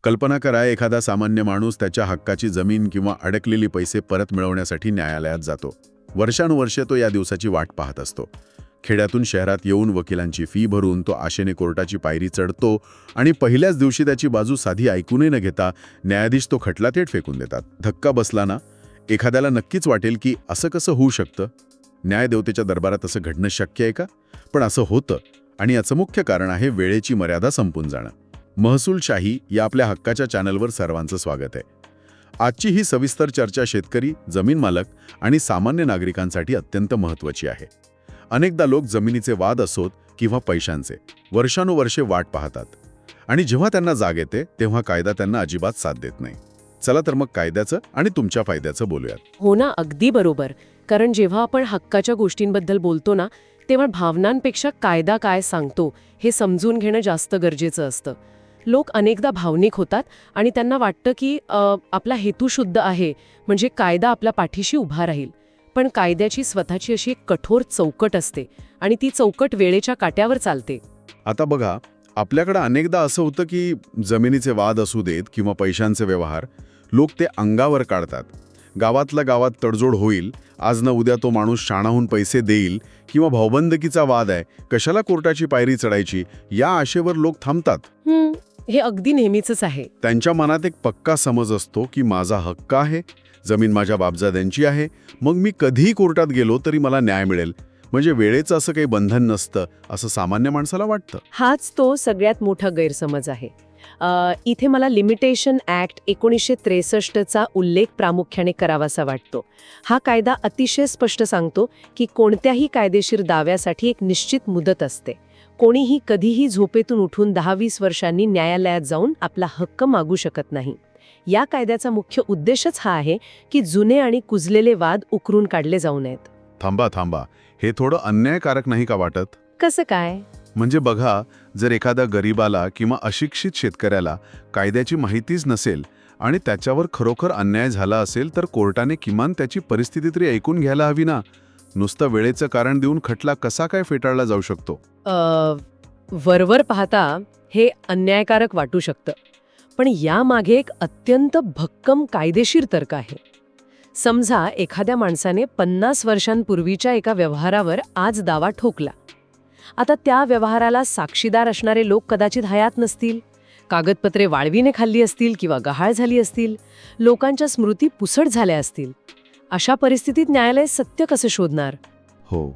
कल्पना करा, एखादा सामान्य माणूस त्याच्या हक्काची जमीन किंवा अडकलेली पैसे परत मिळवण्यासाठी न्यायालयात जातो. वर्षानुवर्षे तो या दिवसाची वाट पाहत असतो. खेड्यातून शहरात येऊन वकिलांची फी भरून तो आशेने कोर्टाची पायरी चढतो आणि पहिल्याच दिवशी त्याची बाजू साधी ऐकूनही न घेता न्यायाधीश तो खटला थेट फेकून देतात. धक्का बसला ना? एखाद्याला नक्कीच वाटेल की असं कसं होऊ शकतं? न्यायदेवतेच्या दरबारात असं घडणं शक्य आहे का? पण असं होतं, आणि याचं मुख्य कारण आहे वेळेची मर्यादा संपून जाणं. महसूलशाही या आपल्या हक्काच्या चॅनलवर सर्वांचं स्वागत आहे. आजची ही सविस्तर चर्चा शेतकरी, जमीन मालक आणि सामान्य नागरिकांसाठी अत्यंत महत्त्वाची आहे. अनेकदा लोक जमिनीचे वाद असोत किंवा पैशांचे वर्षानुवर्षे वाट पाहतात, आणि जेव्हा त्यांना जाग येते तेव्हा कायदा त्यांना अजिबात साथ देत नाही. चला तर मग कायद्याचं आणि तुमच्या फायद्याचं बोलूयात. हो ना, अगदी बरोबर. कारण जेव्हा आपण हक्काच्या गोष्टींबद्दल बोलतो ना, तेव्हा भावनांपेक्षा कायदा काय सांगतो हे समजून घेणं जास्त गरजेचं असतं. लोक अनेकदा भावनिक होतात आणि त्यांना वाटतं की आपला हेतू शुद्ध आहे, म्हणजे कायदा आपल्या पाठीशी उभा राहील. पण कायद्याची स्वतःची अशी एक कठोर चौकट असते, आणि ती चौकट वेळेच्या काट्यावर चालते. आता बघा, आपल्याकडं अनेकदा असं होतं की जमिनीचे वाद असू देत किंवा पैशांचे व्यवहार, लोक ते अंगावर काढतात. गावातल्या गावात तडजोड होईल, आज न उद्या तो माणूस शाणाहून पैसे देईल, किंवा भाऊबंदकीचा वाद आहे, कशाला कोर्टाची पायरी चढायची, या आशेवर लोक थांबतात. हे अगदी नेहमीच आहे. त्यांच्या मनात एक पक्का समज असतो की माझा हक्क आहे, जमीन माझ्या बापजाद्यांची आहे, मग मी कधीही कोर्टात गेलो तरी मला न्याय मिळेल. म्हणजे वेळेचं असं काही बंधन नसतं, असं सामान्य माणसाला वाटतं. हाच तो सगळ्यात मोठा गैरसमज आहे. इथे मला लिमिटेशन ॲक्ट 1963चा उल्लेख प्रामुख्याने करावासा वाटतो. हा कायदा अतिशय स्पष्ट सांगतो की कोणत्याही कायदेशीर दाव्यासाठी एक निश्चित मुदत असते. कोणीही कधीही झोपेतून उठून 10-20 वर्षांनी न्यायालयात जाऊन आपला हक्क मागू शकत नाही. या कायद्याचा मुख्य उद्देशच हा आहे की जुने आणि कुजलेले वाद उकरून काढले जाऊ नयेत. थांबा, हे थोडं अन्यायकारक नाही का वाटत? कसं काय? म्हणजे बघा, जर एखाद्या गरीबाला किंवा अशिक्षित शेतकऱ्याला कायद्याची माहितीच नसेल आणि त्याच्यावर खरोखर अन्याय झाला असेल, तर कोर्टाने किमान त्याची परिस्थिती तरी ऐकून घ्यायला हवी ना. नुसतं वेळेचं कारण देऊन खटला कसा काय फेटाळला जाऊ शकतो? वरवर पाहता हे अन्यायकारक वाटू शकतं, पण यामागे एक अत्यंत भक्कम कायदेशीर तर्क आहे. समजा एखाद्या माणसाने 50 वर्षांपूर्वीच्या एका व्यवहारावर आज दावा ठोकला. आता त्या व्यवहाराला साक्षीदार असणारे लोक कदाचित हयात नसतील, कागदपत्रे वाळवीने खाल्ली असतील किंवा गहाळ झाली असतील, लोकांच्या स्मृती पुसट झाल्या असतील. अशा परिस्थितीत न्यायालय सत्य कसं शोधणार? हो,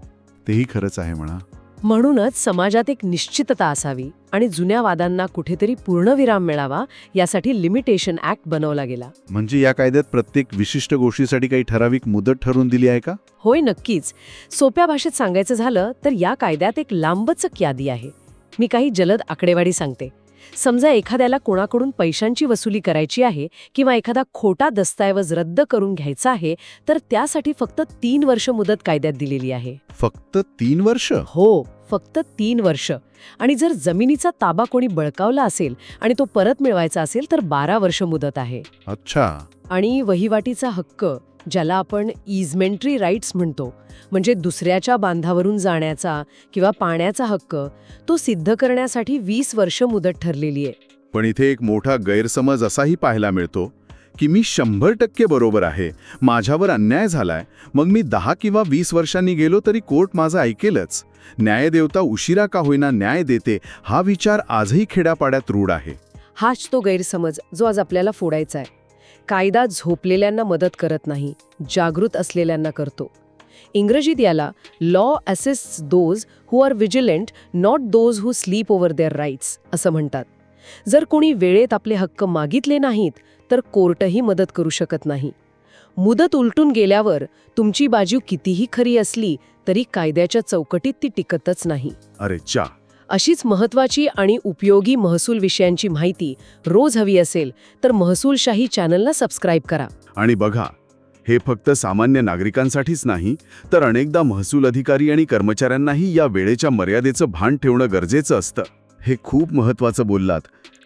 तेही खरंच आहे म्हणा. म्हणूनच समाजात एक निश्चितता असावी आणि जुन्या वादांना कुठेतरी पूर्णविराम मिळावा, यासाठी लिमिटेशन ॲक्ट बनवला गेला. म्हणजे या कायद्यात प्रत्येक विशिष्ट गोष्टीसाठी काही ठराविक मुदत ठरवून दिली आहे का? होय, नक्कीच. सोप्या भाषेत सांगायचं झालं तर या कायद्यात एक लांबचक यादी आहे. मी काही जलद आकडेवारी सांगते. समजा एखाद्याला कोणाकडून पैशांची वसुली करायची आहे किंवा एखादा खोटा दस्तऐवज रद्द करून घ्यायचा आहे, तर त्यासाठी फक्त 3 वर्ष मुदत कायद्यात दिलेली आहे. फक्त 3 वर्ष? हो, फक्त 3 वर्ष. आणि जर जमिनीचा ताबा कोणी बळकावला असेल आणि तो परत मिळवायचा असेल तर 12 वर्ष मुदत आहे. अच्छा. आणि वहिवाटीचा हक्क, ज्याला आपण इजमेंटरी राईट्स म्हणतो, म्हणजे दुसऱ्याच्या बांधावरून जाण्याचा किंवा पाण्याचा हक्क, तो सिद्ध करण्यासाठी 20 वर्ष मुदत ठरलेली आहे. पण इथे एक मोठा गैरसमज असाही पाहायला मिळतो की मी 100% बरोबर आहे, माझ्यावर अन्याय झालाय, मग मी 10 किंवा 20 वर्षांनी गेलो तरी कोर्ट माझं ऐकेलच. न्यायदेवता उशिरा का होईना न्याय देते, हा विचार आजही खेड्यापाड्यात रूढ आहे. हाच तो गैरसमज जो आज आपल्याला फोडायचा आहे. कायदा झोपलेल्यांना मदत करत नाही, जागृत असलेल्यांना करतो. इंग्रजीत याला law assists those who are vigilant, not those who sleep over their rights असं म्हणतात. जर कोणी वेळेत आपले हक्क मागितले नाहीत तर कोर्टही मदत करू शकत नाही. मुदत उलटून गेल्यावर तुमची बाजू कितीही खरी असली तरी कायद्याच्या चौकटीत ती टिकतच नाही. अरे चा. अशीच महत्त्वाची आणि उपयोगी महसूल विषयांची माहिती रोज हवी असेल तर महसूलशाही चॅनलला सबस्क्राईब करा. आणि बघा, हे फक्त सामान्य नागरिकांसाठीच नाही, तर अनेकदा महसूल अधिकारी आणि कर्मचाऱ्यांनाही या वेळेच्या मर्यादेचं भान ठेवणं गरजेचं असतं. हे खूप महत्त्वाचं बोललात.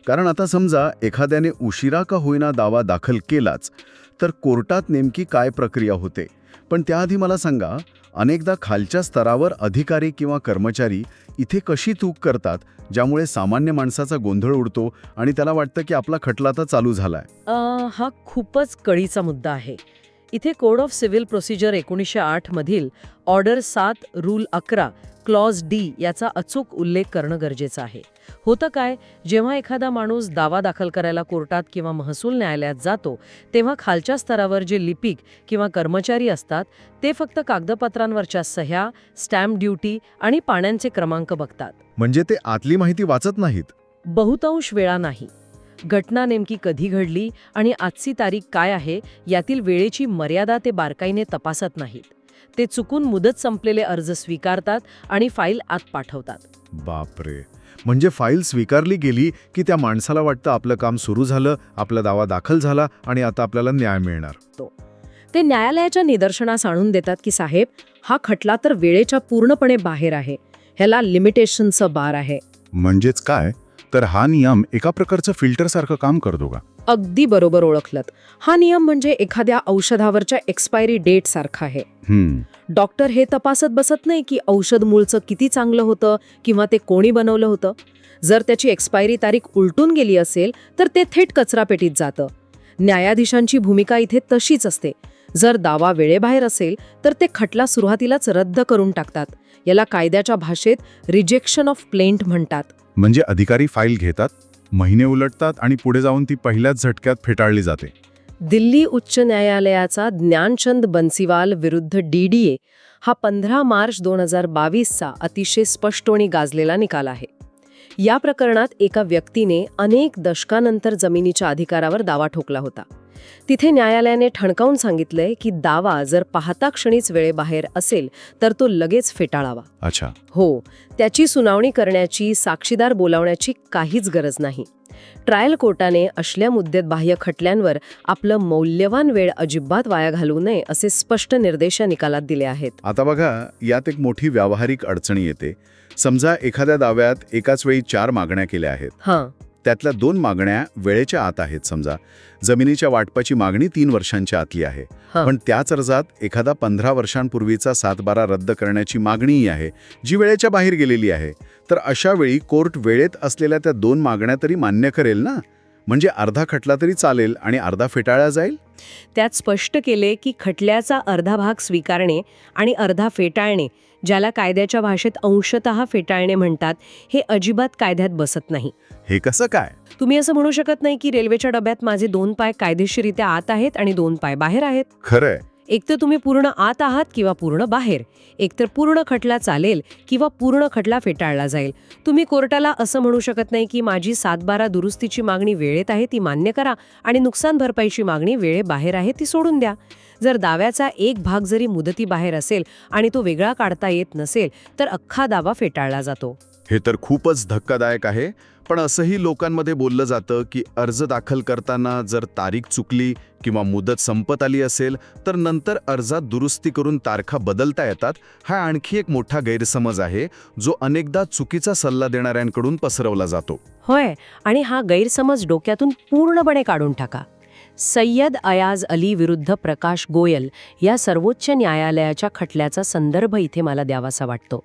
कारण आता समजा एखाद्याने उशिरा का होईना दावा दाखल केलाच, तर कोर्टात नेमकी काय प्रक्रिया होते? पण त्याआधी मला सांगा, अनेकदा खालच्या स्तरावर अधिकारी किंवा कर्मचारी इथे कशी चूक करतात, ज्यामुळे सामान्य माणसाचा गोंधळ उडतो आणि त्याला वाटतं की आपला खटला तर चालू झालाय? हा खूपच कळीचा मुद्दा आहे. इथे कोड ऑफ सिव्हिल प्रोसिजर 1908 मधील ऑर्डर 7 रूल 11 क्लॉज डी याचा अचूक उल्लेख करणं गरजेचं आहे. होतं काय, जेव्हा एखादा माणूस दावा दाखल करायला कोर्टात किंवा महसूल न्यायालयात जातो, तेव्हा खालच्या स्तरावर जे लिपिक किंवा कर्मचारी असतात ते फक्त कागदपत्रांवरच्या सह्या, स्टॅम्प ड्युटी आणि पाण्यांचे क्रमांक बघतात. म्हणजे ते आतली माहिती वाचत नाहीत? बहुतांश वेळा नाही. घटना नेमकी कधी घडली आणि आजची तारीख काय आहे यातील वेळेची मर्यादा ते बारकाईने तपासत नाहीत. ते चुकून मुदत संपलेले अर्ज स्वीकारतात आणि फाईल आत पाठवतात. बापरे, म्हणजे फाईल स्वीकारली गेली की त्या माणसाला वाटतं आपलं काम सुरू झालं, आपला दावा दाखल झाला आणि आता आपल्याला न्याय मिळणार. ते न्यायालयाच्या निदर्शनास आणून देतात की साहेब, हा खटला तर वेळेच्या पूर्णपणे बाहेर आहे, ह्याला लिमिटेशनचं बार आहे. म्हणजेच काय, तर हा नियम एका प्रकारचं फिल्टरसारखं काम करतो का? अगदी बरोबर ओळखलत. हा नियम म्हणजे एखाद्या औषधावरच्या एक्सपायरी डेट सारखा आहे. डॉक्टर हे तपासत बसत नाही की औषध मूळचं किती चांगलं होतं किंवा ते कोणी बनवलं होतं. जर त्याची एक्सपायरी तारीख उलटून गेली असेल तर ते थेट कचरापेटीत जातं. न्यायाधीशांची भूमिका इथे तशीच असते. जर दावा वेळेबाहेर असेल तर ते खटला सुरुवातीलाच रद्द करून टाकतात. याला कायद्याच्या भाषेत रिजेक्शन ऑफ प्लेंट म्हणतात. म्हणजे अधिकारी फाईल घेतात, महिने उलटतात आणि पुढे जाऊन ती पहिल्याच झटक्यात फेटाळली जाते. दिल्ली उच्च न्यायालयाचा ज्ञानचंद बन्सीवाल विरुद्ध DDA हा 15 मार्च 2022चा अतिशय स्पष्ट आणि गाजलेला निकाल आहे. या प्रकरणात एका व्यक्तीने अनेक दशकानंतर जमिनीच्या अधिकारावर दावा ठोकला होता. तिथे न्यायालयाने ठणकावून सांगितलंय की दावा जर पाहता क्षणीच वेळेबाहेर असेल तर तो लगेच फेटाळावा. अच्छा. हो, त्याची सुनावणी करण्याची, साक्षीदार बोलावण्याची काहीच गरज नाही. ट्रायल कोर्टाने असल्या मुद्देतबाह्य खटल्यांवर आपलं मौल्यवान वेळ अजिबात वाया घालवू नये असे स्पष्ट निर्देश या निकालात दिले आहेत. आता बघा, यात एक मोठी व्यावहारिक अडचणी येते. समजा एखाद्या दाव्यात एकाच वेळी 4 मागण्या केल्या आहेत. त्यातल्या 2 मागण्या वेळेच्या आत आहेत. समजा जमिनीच्या वाटपाची मागणी 3 वर्षांच्या आतली आहे, पण त्याच अर्जात एखादा 15 वर्षांपूर्वीचा 7/12 रद्द करण्याची मागणीही आहे, जी वेळेच्या बाहेर गेलेली आहे. तर अशा वेळी कोर्ट वेळेत असलेल्या त्या 2 मागण्या तरी मान्य करेल ना? म्हणजे अर्धा खटला तरी चालेल आणि अर्धा फेटाळला जाईल. त्यात स्पष्ट केले की खटल्याचा अर्धा भाग स्वीकारणे आणि अर्धा फेटाळणे, ज्याला कायद्याच्या भाषेत अंशतः फेटाळणे म्हणतात, हे अजिबात कायद्यात बसत नाही. हे कसं काय? तुम्ही असं म्हणू शकत नाही की रेल्वेच्या डब्यात माझे 2 पाय कायदेशीररित्या आत आहेत आणि 2 पाय बाहेर आहेत. खरंय. एकतर तुम्ही पूर्ण आत आहात किंवा पूर्ण बाहेर. एकतर पूर्ण खटला चालेल किंवा पूर्ण खटला फेटाळला जाईल. तुम्ही कोर्टाला असं म्हणू शकत नाही की माझी 7/12 दुरुस्तीची मागणी वेळेत आहे ती मान्य करा आणि नुकसान भरपाईची मागणी वेळेबाहेर आहे ती सोडून द्या. जर दाव्याचा एक भाग जरी मुदतीबाहेर असेल आणि तो वेगळा काढता येत नसेल तर अख्खा दावा फेटाळला जातो. हे तर खूपच धक्कादायक आहे. पण असंही लोकांमध्ये बोललं जातं की अर्ज दाखल करताना जर तारीख चुकली किंवा मुदत संपत आली असेल तर नंतर अर्जात दुरुस्ती करून तारखा बदलता येतात. हा आणखी एक मोठा गैरसमज आहे जो अनेकदा चुकीचा सल्ला देणाऱ्यांकडून पसरवला जातो. होय, आणि हा गैरसमज डोक्यातून पूर्णपणे काढून टाका. सय्यद अयाज अली विरुद्ध प्रकाश गोयल या सर्वोच्च न्यायालयाच्या खटल्याचा संदर्भ इथे मला द्यावासा वाटतो.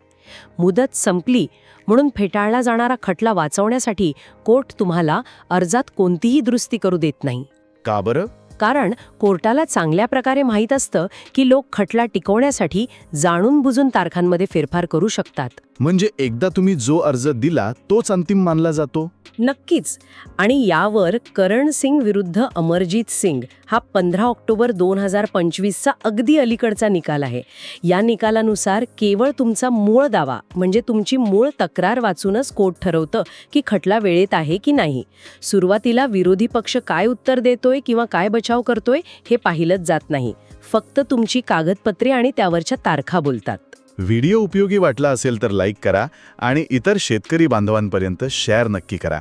मुदत संपली म्हणून फेटाळला जाणारा खटला वाचवण्यासाठी कोर्ट तुम्हाला अर्जात कोणतीही दुरुस्ती करू देत नाही. का बरं? कारण कोर्टाला चांगल्या प्रकारे माहीत असतं की लोक खटला टिकवण्यासाठी जाणून बुजून तारखांमध्ये फेरफार करू शकतात. म्हणजे एकदा तुम्ही जो अर्ज दिला तोच अंतिम मानला जातो? नक्कीच. आणि यावर करण सिंग विरुद्ध अमरजीत सिंग हा 15 ऑक्टोबर 2025चा अगदी अलीकडचा निकाल आहे. या निकालानुसार केवळ तुमचा मूळ दावा म्हणजे तुमची मूळ तक्रार वाचूनच कोर्ट ठरवतं की खटला वेळेत आहे की नाही. सुरुवातीला विरोधी पक्ष काय उत्तर देतोय किंवा काय बचाव करतोय हे पाहिलंच जात नाही. फक्त तुमची कागदपत्रे आणि त्यावरच्या तारखा बोलतात. व्हिडिओ उपयोगी वाटला असेल तर लाईक करा आणि इतर शेतकरी बांधवांपर्यंत शेअर नक्की करा.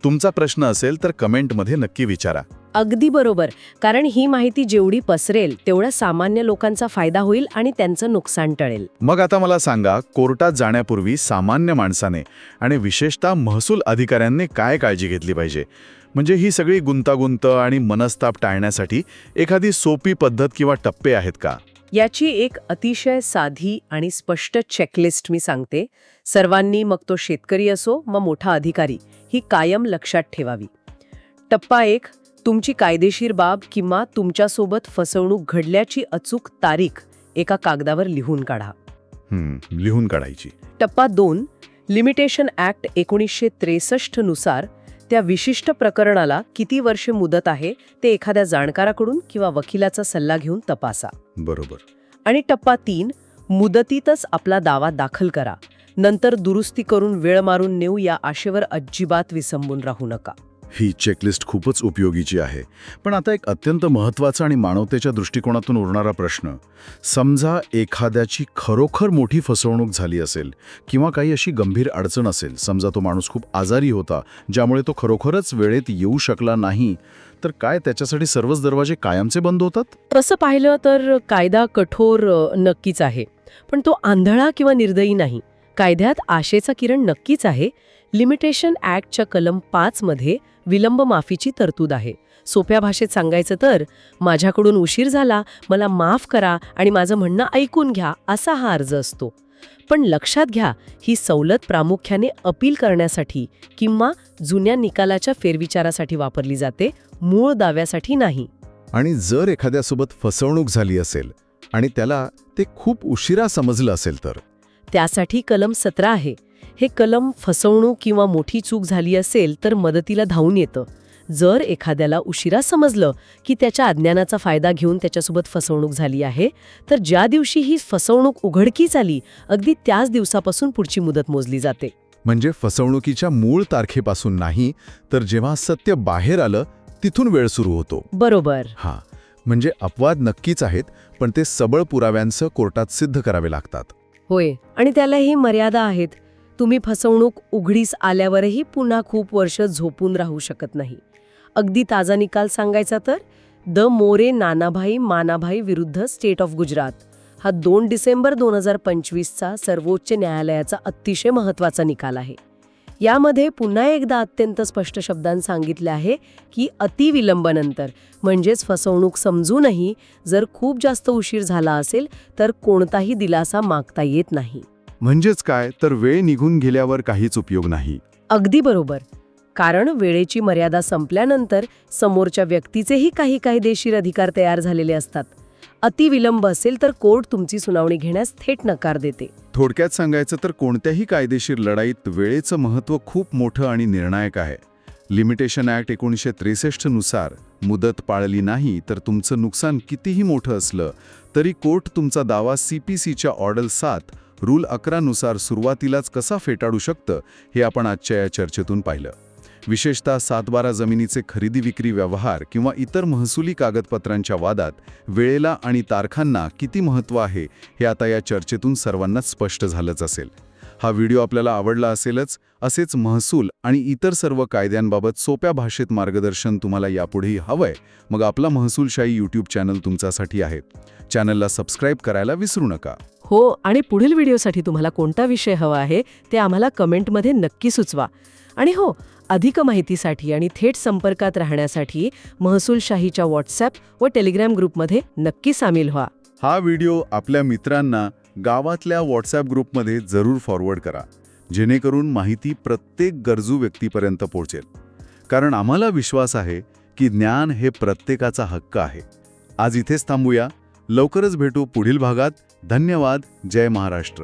तुमचा प्रश्न असेल तर कमेंटमध्ये नक्की विचारा. अगदी बरोबर, कारण ही माहिती जेवढी पसरेल तेवढा सामान्य लोकांचा फायदा होईल आणि त्यांचं नुकसान टळेल. मग आता मला सांगा, कोर्टात जाण्यापूर्वी सामान्य माणसाने आणि विशेषतः महसूल अधिकाऱ्यांनी काय काळजी घेतली पाहिजे? म्हणजे ही सगळी गुंतागुंत आणि मनस्ताप टाळण्यासाठी एखादी सोपी पद्धत किंवा टप्पे आहेत का? याची एक अतिशय साधी आणि स्पष्ट चेकलिस्ट मी सांगते. सर्वांनी, मग तो शेतकरी असो मग मोठा अधिकारी, ही कायम लक्षात ठेवावी. टप्पा 1, तुमची कायदेशीर बाब किंवा तुमच्यासोबत फसवणूक घडल्याची अचूक तारीख एका कागदावर लिहून काढा. लिहून काढायची. टप्पा 2, लिमिटेशन ॲक्ट 1963 नुसार त्या विशिष्ट प्रकरणाला किती वर्षे मुदत आहे ते एखाद्या जाणकाराकडून किंवा वकिलाचा सल्ला घेऊन तपासा. बरोबर. आणि टप्पा 3, मुदतीतच आपला दावा दाखल करा. नंतर दुरुस्ती करून वेळ मारून नेऊ या आशेवर अजिबात विसंबून राहू नका. ही चेकलिस्ट खूपच उपयोगीची आहे. पण आता एक अत्यंत महत्त्वाचा आणि मानवतेच्या दृष्टिकोनातून उरणारा प्रश्न. समजा एखाद्याची खरोखर मोठी फसवणूक झाली असेल किंवा काही अशी गंभीर अडचण असेल, समजा तो माणूस खूप आजारी होता ज्यामुळे तो खरोखरच वेळेत येऊ शकला नाही, तर काय त्याच्यासाठी सर्वच दरवाजे कायमचे बंद होतात? तसं पाहिलं तर कायदा कठोर नक्कीच आहे, पण तो आंधळा किंवा निर्दयी नाही. कायद्यात आशेचा किरण नक्कीच आहे. लिमिटेशन ॲक्टच्या कलम 5 मध्ये विलंब माफीची तरतूद आहे. सोप्या भाषेत सांगायचं तर, माझ्याकडून उशीर झाला, मला माफ करा आणि माझं म्हणणं ऐकून घ्या, असा हा अर्ज असतो. पण लक्षात घ्या, ही सवलत प्रामुख्याने अपील करण्यासाठी किंवा जुन्या निकालाच्या फेरविचारासाठी वापरली जाते, मूळ दाव्यासाठी नाही. आणि जर एखाद्यासोबत फसवणूक झाली असेल आणि त्याला ते खूप उशिरा समजलं असेल तर? त्यासाठी कलम 17 आहे. हे कलम फसवणूक किंवा मोठी चूक झाली असेल तर मदतीला धावून येतं. जर एखाद्याला उशिरा समजलं की त्याच्या अज्ञानाचा फायदा घेऊन त्याच्यासोबत फसवणूक झाली आहे, तर ज्या दिवशी ही फसवणूक उघडकीस आली, अगदी त्याच दिवसापासून पुढची मुदत मोजली जाते. म्हणजे फसवणुकीच्या मूळ तारखेपासून नाही, तर जेव्हा सत्य बाहेर आलं तिथून वेळ सुरू होतो. बरोबर. हां, म्हणजे अपवाद नक्कीच आहेत, पण ते सबळ पुराव्यांसह कोर्टात सिद्ध करावे लागतात. होय, आणि त्यालाही मर्यादा आहेत. तुम्ही फसवणूक उघडीस आल्यावरही पुन्हा खूप वर्ष झोपून राहू शकत नाही. अगदी ताजा निकाल सांगायचा तर, द मोरे नानाभाई मानाभाई विरुद्ध स्टेट ऑफ गुजरात हा 2 डिसेंबर 2025चा सर्वोच्च न्यायालयाचा अतिशय महत्त्वाचा निकाल आहे. यामध्ये पुन्हा एकदा अत्यंत स्पष्ट शब्दांत सांगितले आहे की अतिविलंबानंतर, म्हणजेच फसवणूक समजूनही जर खूप जास्त उशीर झाला असेल तर कोणताही दिलासा मागता येत नाही. म्हणजेच काय, तर वेळ निघून गेल्यावर काहीच उपयोग नाही. अगदी बरोबर. कारण वेळेची मर्यादा संपल्यानंतर समोरच्या व्यक्तीचेही काही कायदेशीर अधिकार तयार झालेले असतात. अतिविलंब असेल तर कोर्ट तुमची सुनावणी घेण्यास थेट नकार देते. थोडक्यात सांगायचं तर कोणत्याही कायदेशीर लढाईत वेळेचं महत्त्व खूप मोठं आणि निर्णायक आहे. लिमिटेशन ॲक्ट 1963 नुसार मुदत पाळली नाही तर तुमचं नुकसान कितीही मोठं असलं तरी कोर्ट तुमचा दावा CPCच्या ऑर्डर 7 रूल 11 नुसार सुरुवातीलाच कसा फेटाळू शकतं, हे आपण आजच्या या चर्चेतून पाहिलं. विशेषतः 7/12 जमिनीचे खरेदी विक्री व्यवहार किंवा इतर महसुली कागदपत्रांच्या वादात वेळेला आणि तारखांना किती महत्त्व आहे हे आता या चर्चेतून सर्वांनाच स्पष्ट झालंच असेल. हा व्हिडिओ आपल्याला आवडला असेलच. असेच महसूल आणि इतर सर्व कायद्यांबाबत सोप्या भाषेत मार्गदर्शन तुम्हाला यापुढेही हवंय, मग आपला महसूलशाही यूट्यूब चॅनल तुमच्यासाठी आहे. चॅनलला सबस्क्राईब करायला विसरू नका. हो, आणि पुढील व्हिडिओसाठी तुम्हाला कोणता विषय हवा आहे ते आम्हाला कमेंटमध्ये नक्की सुचवा. आणि हो, अधिक माहितीसाठी आणि थेट संपर्कात राहण्यासाठी महसूलशाहीच्या व्हॉट्सॲप व टेलिग्राम ग्रुपमध्ये नक्की सामील व्हा. हा व्हिडिओ आपल्या मित्रांना गावातल्या व्हॉट्सॲप ग्रुपमध्ये जरूर फॉरवर्ड करा, जेणेकरून माहिती प्रत्येक गरजू व्यक्तीपर्यंत पोहोचेल. कारण आम्हाला विश्वास आहे की ज्ञान हे प्रत्येकाचा हक्क आहे. आज इथेच थांबूया. लवकरच भेटू पुढील भागात. धन्यवाद. जय महाराष्ट्र.